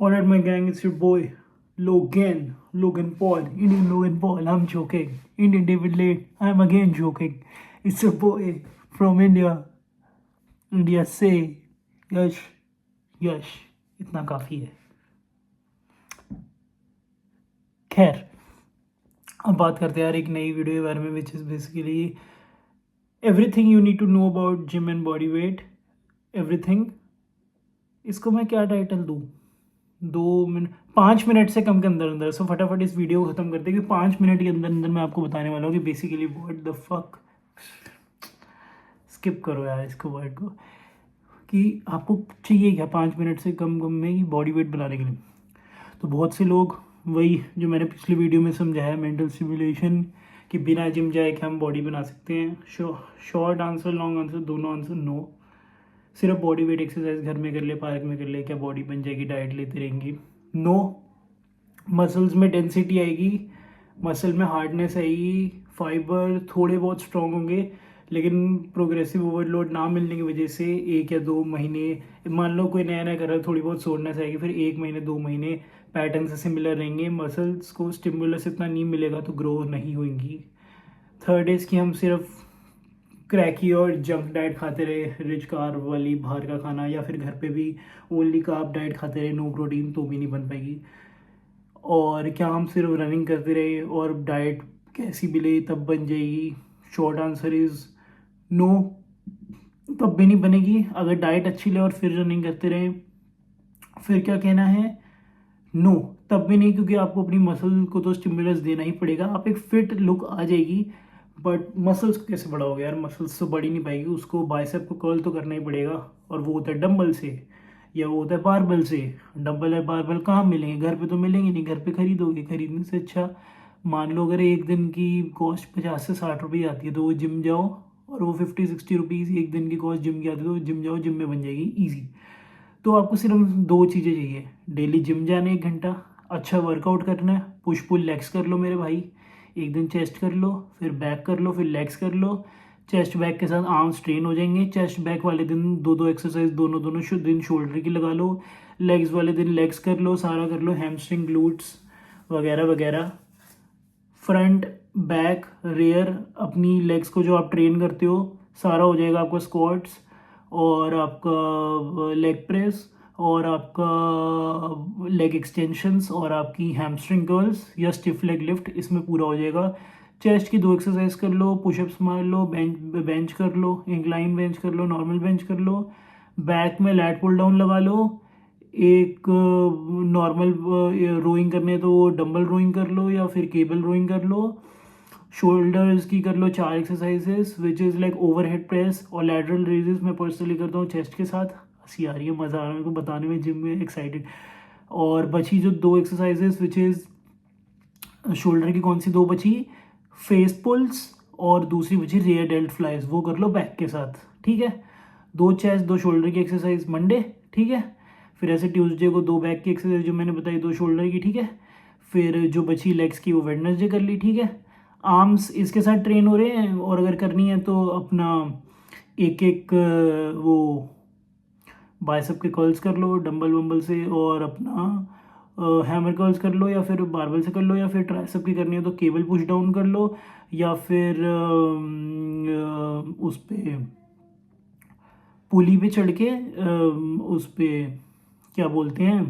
Alright, my gang, it's your boy Logan Paul, Indian Logan Paul. I'm joking. Indian David Late. I'm again joking. It's your boy from India. India से यश यश इतना काफ़ी है. खैर, अब बात करते हैं यार एक नई वीडियो के बारे में, which is basically everything you need to know about gym and body weight. Everything. इसको मैं क्या टाइटल दूँ? 5 मिनट से कम के अंदर अंदर. सो फटाफट इस वीडियो को ख़त्म करते हैं कि 5 मिनट के अंदर अंदर मैं आपको बताने वाला हूँ कि basically what the fuck. Skip करो यार इसको, वर्ड को, कि आपको चाहिए क्या 5 मिनट से कम में बॉडी वेट बनाने के लिए. तो बहुत से लोग, वही जो मैंने पिछली वीडियो में समझाया, मेंटल स्टिमुलेशन, कि बिना जिम जाए कि हम बॉडी बना सकते हैं. शॉर्ट आंसर, लॉन्ग आंसर, दोनों आंसर नो. सिर्फ बॉडी वेट एक्सरसाइज घर में कर ले, पार्क में कर ले, क्या बॉडी बन जाएगी? डाइट लेते रहेंगी? नो. मसल्स में डेंसिटी आएगी, मसल में हार्डनेस आएगी, फाइबर थोड़े बहुत स्ट्रॉन्ग होंगे, लेकिन प्रोग्रेसिव ओवरलोड ना मिलने की वजह से 1 या 2 महीने, मान लो कोई नया नया कर रहा है, थोड़ी बहुत सोरनेस आएगी, फिर 1 महीने 2 महीने पैटर्न से सिमिलर रहेंगे. मसल्स को स्टिमुलस इतना नहीं मिलेगा तो ग्रो नहीं होंगी. थर्ड इज़ कि हम सिर्फ क्रैकी और जंक डाइट खाते रहे, रिच कार्ब वाली बाहर का खाना, या फिर घर पे भी ओनली कार्ब डाइट खाते रहे, नो प्रोटीन, तो भी नहीं बन पाएगी. और क्या हम सिर्फ रनिंग करते रहे और डाइट कैसी भी ले तब बन जाएगी? शॉर्ट आंसर इज़ नो, तब भी नहीं बनेगी. अगर डाइट अच्छी ले और फिर रनिंग करते रहे, फिर क्या कहना है? नो, तब भी नहीं, क्योंकि आपको अपनी मसल को तो स्टिमुलस देना ही पड़ेगा. आप एक फिट लुक आ जाएगी, बट मसल्स को कैसे बढ़ाओगे यार? मसल्स तो बढ़ ही नहीं पाएगी. उसको बाइसेप को कर्ल तो करना ही पड़ेगा, और वो होता है डंबल से या वो होता है बारबल से. डंबल है बारबल कहाँ मिलेंगे? घर पे तो मिलेंगे नहीं. घर पे खरीदोगे, खरीदने से अच्छा मान लो अगर एक दिन की कॉस्ट 50 से 60 रुपये आती है तो वो जिम जाओ, और वो 50-60 रुपीज़ एक दिन की कॉस्ट जिम की आती है तो जिम जाओ, जिम में बन जाएगी ईजी. तो आपको सिर्फ 2 चीज़ें चाहिए. डेली जिम जाने 1 घंटा, अच्छा वर्कआउट करना है, पुश पुल लेग्स कर लो मेरे भाई. एक दिन चेस्ट कर लो, फिर बैक कर लो, फिर लेग्स कर लो. चेस्ट बैक के साथ आर्म्स ट्रेन हो जाएंगे. चेस्ट बैक वाले दिन 2-2 एक्सरसाइज, दोनों दिन शोल्डर की लगा लो. लेग्स वाले दिन लेग्स कर लो, सारा कर लो, हैमस्ट्रिंग, ग्लूट्स वगैरह वगैरह. फ्रंट, बैक, रेयर, अपनी लेग्स को जो आप ट्रेन करते हो सारा हो जाएगा आपका. स्क्वाट्स और आपका लेग प्रेस और आपका लेग एक्सटेंशंस और आपकी हैमस्ट्रिंग कर्ल्स या स्टिफ लेग लिफ्ट, इसमें पूरा हो जाएगा. चेस्ट की 2 एक्सरसाइज कर लो, पुशअप्स मार लो, बेंच कर लो, इंक्लाइन बेंच कर लो, नॉर्मल बेंच कर लो. बैक में लैट पुल डाउन लगा लो. एक नॉर्मल रोइंग करने है तो डंबल रोइंग कर लो या फिर केबल रोइंग कर लो. शोल्डर्स की कर लो 4 exercises, which is like over head press और लैटरल रेजेस. मैं पर्सनली करता हूँ चेस्ट के साथ. हंसी आ रही है, मज़ा आ रहा है मेरे को बताने में, जिम में एक्साइटेड. और बची जो 2 एक्सरसाइजेस, विच इज़ शोल्डर की कौन सी 2 बची? फेस पुल्स, और दूसरी बची रेयर डेल्ट फ्लाइज, वो कर लो बैक के साथ. ठीक है, 2 चेस्ट 2 शोल्डर की एक्सरसाइज मंडे. ठीक है, फिर ऐसे ट्यूसडे को 2 बैक की एक्सरसाइज जो मैंने बताई, 2 शोल्डर की. ठीक है, फिर जो बची लेग्स की वो वेडनेसडे कर ली. ठीक है, आर्म्स इसके साथ ट्रेन हो रहे हैं, और अगर करनी है तो अपना एक एक वो बाइसेप के कर्ल्स कर लो डंबल वंबल से, और अपना हैमर कर्ल्स कर लो, या फिर बारबल से कर लो, या फिर ट्राइसेप की करनी है तो केबल पुश डाउन कर लो, या फिर उस पे पुली पे चढ़ के उस पे क्या बोलते हैं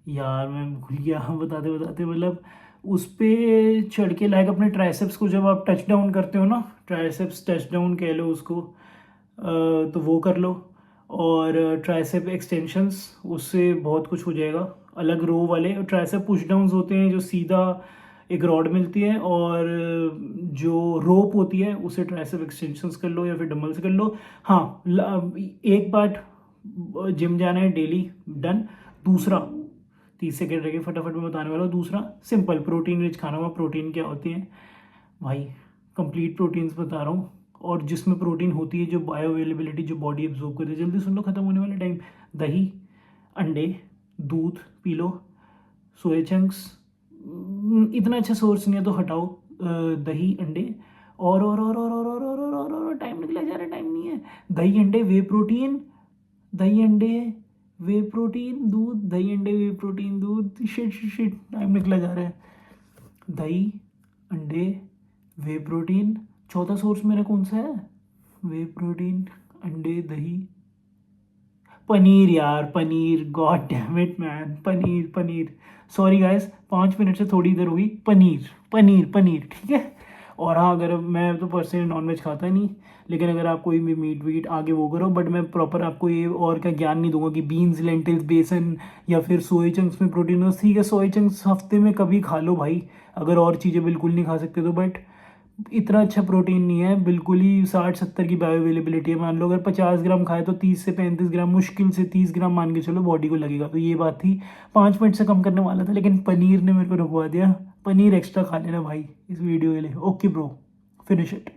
यार, मैं भूल गया बताते बताते. मतलब उस पे चढ़ के लाइक अपने ट्राइसेप्स को जब आप टच डाउन करते हो ना, ट्राइसेप्स टच डाउन कह लो उसको, तो वो कर लो. और ट्राइसेप एक्सटेंशंस, उससे बहुत कुछ हो जाएगा. अलग रो वाले ट्राइसेप पुश डाउन्स होते हैं जो सीधा एक रॉड मिलती है, और जो रोप होती है उसे ट्राइसेप एक्सटेंशंस कर लो, या फिर डंबल से कर लो. हाँ, एक बार जिम जाना है डेली, डन. दूसरा 30 सेकेंड रह गए, फटाफट मैं बताने वाला हूँ. दूसरा सिंपल प्रोटीन रिच खाना हुआ. प्रोटीन क्या होती है भाई? कंप्लीट प्रोटीन्स बता रहा हूँ, और जिसमें प्रोटीन होती है जो बायो अवेलेबिलिटी, जो बॉडी एब्जॉर्ब करती है. जल्दी सुन लो, खत्म होने वाले टाइम. दही, अंडे, दूध पी लो, सोया चंक्स. इतना अच्छा सोर्स नहीं है तो हटाओ. दही, अंडे, और टाइम निकला जा रहा है, टाइम नहीं है. दही, अंडे, वे प्रोटीन, दही, अंडे, वे प्रोटीन दूध, दही अंडे वे प्रोटीन दूध, शिट शिट शिट, टाइम निकला जा रहा है। दही अंडे वे प्रोटीन, चौथा सोर्स मेरा कौन सा है? वे प्रोटीन अंडे दही पनीर यार, paneer, god damn it man, paneer paneer. Sorry guys, 5 minute से थोड़ी देर हुई। पनीर पनीर पनीर, ठीक है। और हाँ, अगर मैं तो पर्सनली नॉनवेज खाता नहीं, लेकिन अगर आप कोई भी मीट वीट आगे वो करो, बट मैं प्रॉपर आपको ये और का ज्ञान नहीं दूंगा कि बीन्स, लेंटिल्स, बेसन या फिर सोए चंक्स में प्रोटीन हो। ठीक है, सोए चंक्स हफ्ते में कभी खा लो भाई, अगर और चीज़ें बिल्कुल नहीं खा सकते तो, बट इतना अच्छा प्रोटीन नहीं है, बिल्कुल ही 60-70 की बायो अवेलेबिलिटी है। मान लो अगर 50 ग्राम खाए तो 30 से 35 ग्राम, मुश्किल से 30 ग्राम मान के चलो बॉडी को लगेगा। तो ये बात थी, 5 मिनट से कम करने वाला था, लेकिन पनीर ने मेरे को रुकवा दिया। पनीर एक्स्ट्रा खा लेना भाई इस वीडियो के लिए। Okay bro, finish it.